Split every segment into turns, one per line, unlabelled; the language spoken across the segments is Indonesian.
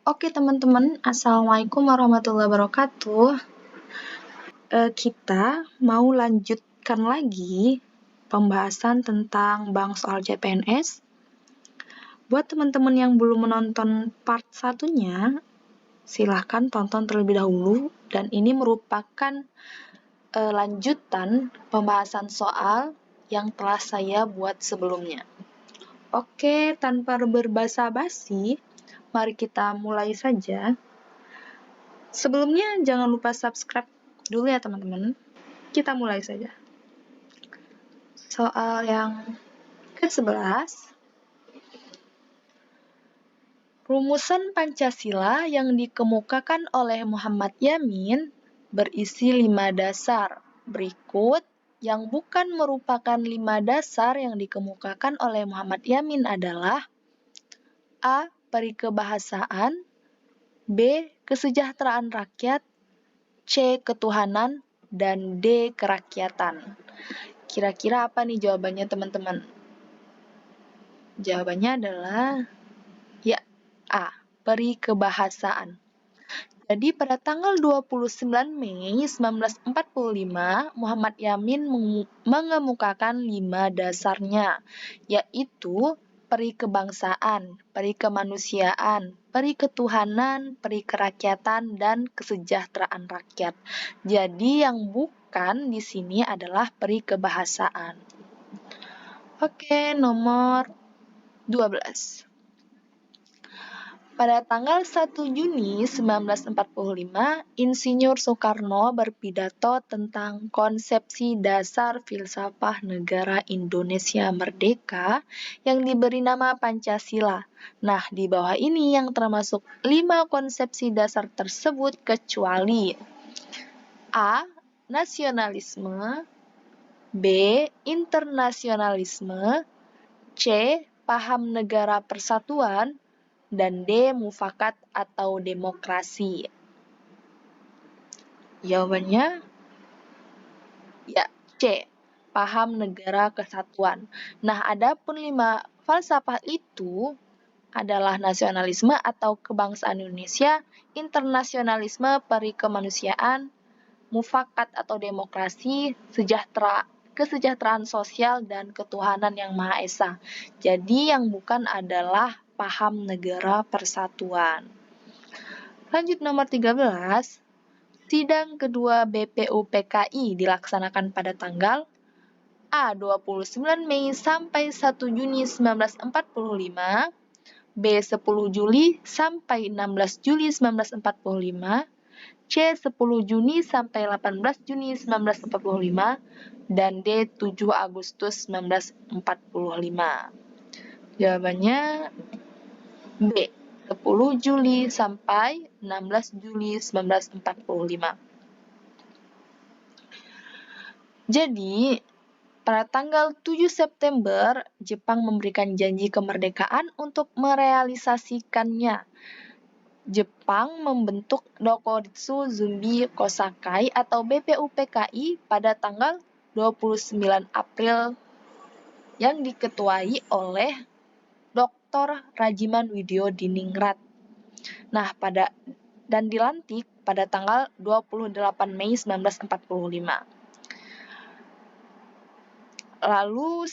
Oke teman-teman, Assalamualaikum warahmatullahi wabarakatuh. Kita mau lanjutkan lagi pembahasan tentang bank soal CPNS. Buat teman-teman yang belum menonton part satunya, silahkan tonton terlebih dahulu. Dan ini merupakan lanjutan pembahasan soal yang telah saya buat sebelumnya. Oke, tanpa berbasa-basi, mari kita mulai saja. Sebelumnya jangan lupa subscribe dulu ya teman-teman. Kita mulai saja. Soal yang ke-11. Rumusan Pancasila yang dikemukakan oleh Muhammad Yamin berisi 5 dasar. Berikut yang bukan merupakan 5 dasar yang dikemukakan oleh Muhammad Yamin adalah A. Perikebahasaan, B. Kesejahteraan rakyat, C. Ketuhanan, dan D. Kerakyatan. Kira-kira apa nih jawabannya teman-teman? Jawabannya adalah ya, A. Perikebahasaan. Jadi pada tanggal 29 Mei 1945, Muhammad Yamin mengemukakan 5 dasarnya, yaitu peri kebangsaan, peri kemanusiaan, peri ketuhanan, peri kerakyatan, dan kesejahteraan rakyat. Jadi yang bukan di sini adalah peri kebahasaan. Oke, nomor 12. Pada tanggal 1 Juni 1945, Insinyur Soekarno berpidato tentang konsepsi dasar filsafah negara Indonesia merdeka yang diberi nama Pancasila. Nah, di bawah ini yang termasuk 5 konsepsi dasar tersebut kecuali A. Nasionalisme, B. Internasionalisme, C. Paham negara persatuan, dan D. Mufakat atau demokrasi. Jawabannya ya, C. Paham negara kesatuan. Nah, adapun 5 falsafah itu adalah nasionalisme atau kebangsaan Indonesia, internasionalisme, peri kemanusiaan, mufakat atau demokrasi, kesejahteraan sosial, dan ketuhanan yang Maha Esa. Jadi yang bukan adalah paham negara persatuan. Lanjut nomor 13. Sidang kedua BPUPKI dilaksanakan pada tanggal A. 29 Mei sampai 1 Juni 1945, B. 10 Juli sampai 16 Juli 1945, C. 10 Juni sampai 18 Juni 1945, dan D. 7 Agustus 1945. Jawabannya B. 10 Juli sampai 16 Juli 1945. Jadi, pada tanggal 7 September, Jepang memberikan janji kemerdekaan untuk merealisasikannya. Jepang membentuk Dokuritsu Zumbi Kosakai atau BPUPKI pada tanggal 29 April yang diketuai oleh Dr. Rajiman Widyodiningrat. Nah, dan dilantik pada tanggal 28 Mei 1945. Lalu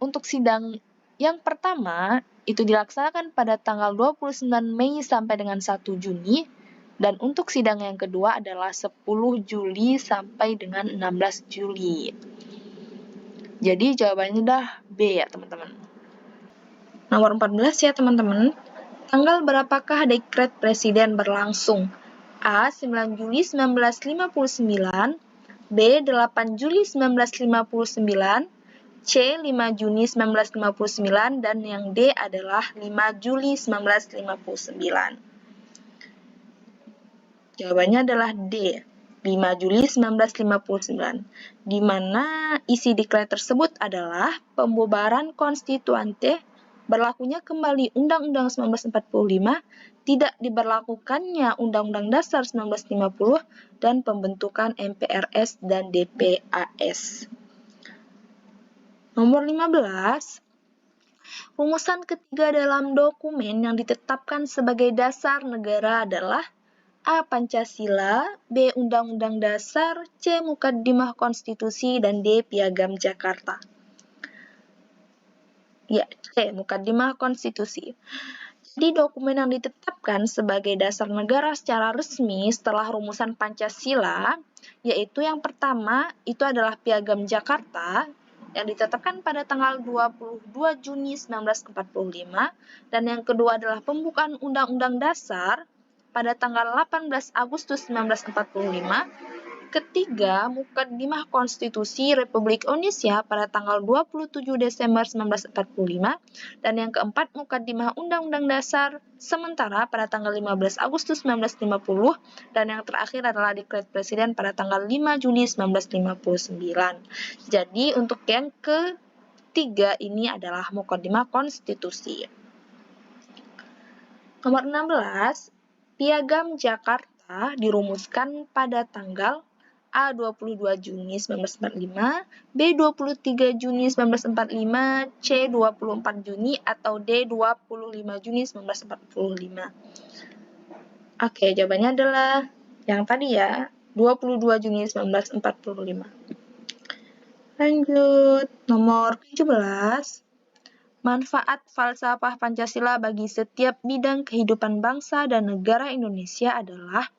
untuk sidang yang pertama itu dilaksanakan pada tanggal 29 Mei sampai dengan 1 Juni, dan untuk sidang yang kedua adalah 10 Juli sampai dengan 16 Juli. Jadi jawabannya udah B ya teman-teman. Nomor 14 ya teman-teman. Tanggal berapakah dekret presiden berlangsung? A. 9 Juli 1959, B. 8 Juli 1959, C. 5 Juni 1959, dan yang D adalah 5 Juli 1959. Jawabannya adalah D. 5 Juli 1959, di mana isi dekret tersebut adalah pembubaran konstituante, berlakunya kembali Undang-Undang 1945, tidak diberlakukannya Undang-Undang Dasar 1950, dan pembentukan MPRS dan DPAS. Nomor 15. Rumusan ketiga dalam dokumen yang ditetapkan sebagai dasar negara adalah A. Pancasila, B. Undang-Undang Dasar, C. Mukaddimah Konstitusi, dan D. Piagam Jakarta. Ya, C. Mukaddimah Konstitusi. Jadi dokumen yang ditetapkan sebagai dasar negara secara resmi setelah rumusan Pancasila, yaitu yang pertama itu adalah Piagam Jakarta yang ditetapkan pada tanggal 22 Juni 1945, dan yang kedua adalah pembukaan Undang-Undang Dasar pada tanggal 18 Agustus 1945, ketiga, Mukaddimah Konstitusi Republik Indonesia pada tanggal 27 Desember 1945, dan yang keempat, Mukaddimah Undang-Undang Dasar sementara pada tanggal 15 Agustus 1950, dan yang terakhir adalah Dekret Presiden pada tanggal 5 Juli 1959. Jadi, untuk yang ketiga ini adalah Mukaddimah Konstitusi. Nomor 16, Piagam Jakarta dirumuskan pada tanggal A. 22 Juni 1945, B. 23 Juni 1945, C. 24 Juni, atau D. 25 Juni 1945. Oke, jawabannya adalah yang tadi ya, 22 Juni 1945. Lanjut, nomor 17. Manfaat falsafah Pancasila bagi setiap bidang kehidupan bangsa dan negara Indonesia adalah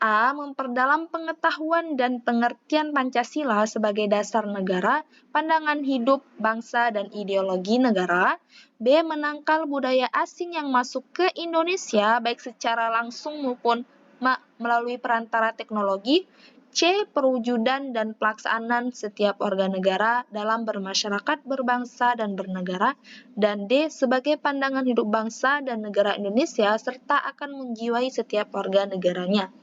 A. Memperdalam pengetahuan dan pengertian Pancasila sebagai dasar negara, pandangan hidup bangsa, dan ideologi negara. B. Menangkal budaya asing yang masuk ke Indonesia baik secara langsung maupun melalui perantara teknologi. C. Perwujudan dan pelaksanaan setiap warga negara dalam bermasyarakat, berbangsa, dan bernegara. Dan D. Sebagai pandangan hidup bangsa dan negara Indonesia serta akan menjiwai setiap warga negaranya.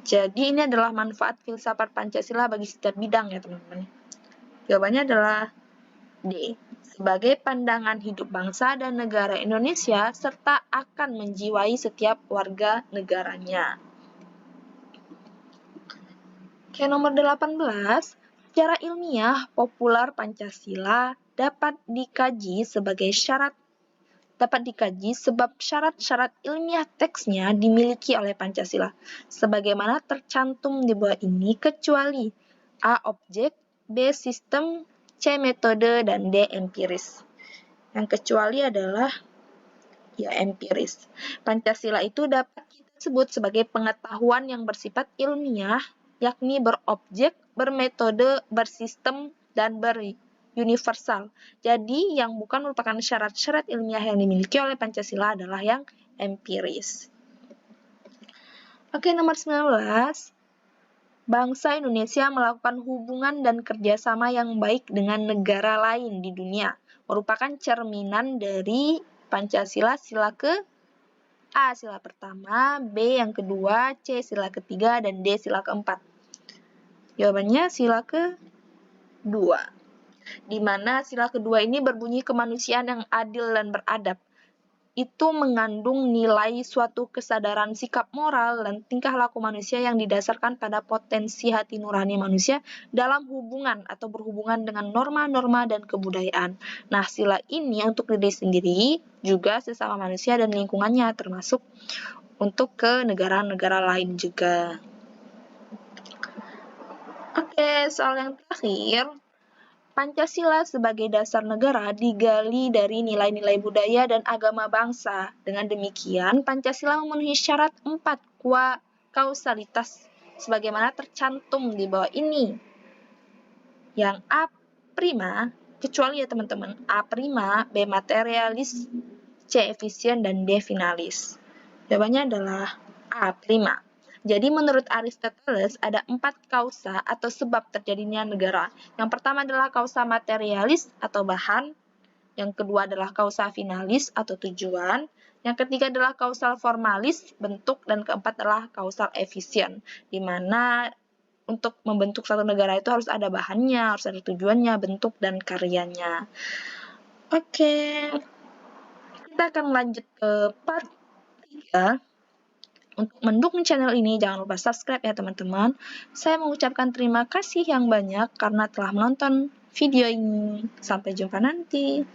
Jadi ini adalah manfaat filsafat Pancasila bagi setiap bidang ya teman-teman. Jawabannya adalah D. Sebagai pandangan hidup bangsa dan negara Indonesia serta akan menjiwai setiap warga negaranya. Oke, nomor 18. Secara ilmiah, populer Pancasila dapat dikaji sebab syarat-syarat ilmiah teksnya dimiliki oleh Pancasila, sebagaimana tercantum di bawah ini kecuali A. Objek, B. Sistem, C. Metode, dan D. Empiris. Yang kecuali adalah ya empiris. Pancasila itu dapat kita sebut sebagai pengetahuan yang bersifat ilmiah, yakni berobjek, bermetode, bersistem, dan universal. Jadi, yang bukan merupakan syarat-syarat ilmiah yang dimiliki oleh Pancasila adalah yang empiris. Oke, nomor 19. Bangsa Indonesia melakukan hubungan dan kerjasama yang baik dengan negara lain di dunia, merupakan cerminan dari Pancasila sila ke A. Sila pertama, B. yang kedua, C. Sila ketiga, dan D. Sila keempat. Jawabannya sila kedua. Di mana sila kedua ini berbunyi kemanusiaan yang adil dan beradab. Itu mengandung nilai suatu kesadaran sikap moral dan tingkah laku manusia yang didasarkan pada potensi hati nurani manusia dalam hubungan atau berhubungan dengan norma-norma dan kebudayaan. Nah, sila ini untuk diri sendiri juga sesama manusia dan lingkungannya, termasuk untuk ke negara-negara lain juga. Oke, soal yang terakhir. Pancasila sebagai dasar negara digali dari nilai-nilai budaya dan agama bangsa. Dengan demikian, Pancasila memenuhi syarat 4 kausalitas sebagaimana tercantum di bawah ini. Yang A prima, kecuali ya teman-teman, A prima, B materialis, C efisien, dan D finalis. Jawabannya adalah A prima. Jadi menurut Aristoteles ada 4 kausa atau sebab terjadinya negara. Yang pertama adalah kausa materialis atau bahan, yang kedua adalah kausa finalis atau tujuan, yang ketiga adalah kausal formalis bentuk, dan keempat adalah kausal efisien, di mana untuk membentuk satu negara itu harus ada bahannya, harus ada tujuannya, bentuk, dan karyanya. Oke, kita akan lanjut ke part 3. Untuk mendukung channel ini, jangan lupa subscribe ya teman-teman. Saya mengucapkan terima kasih yang banyak karena telah menonton video ini. Sampai jumpa nanti.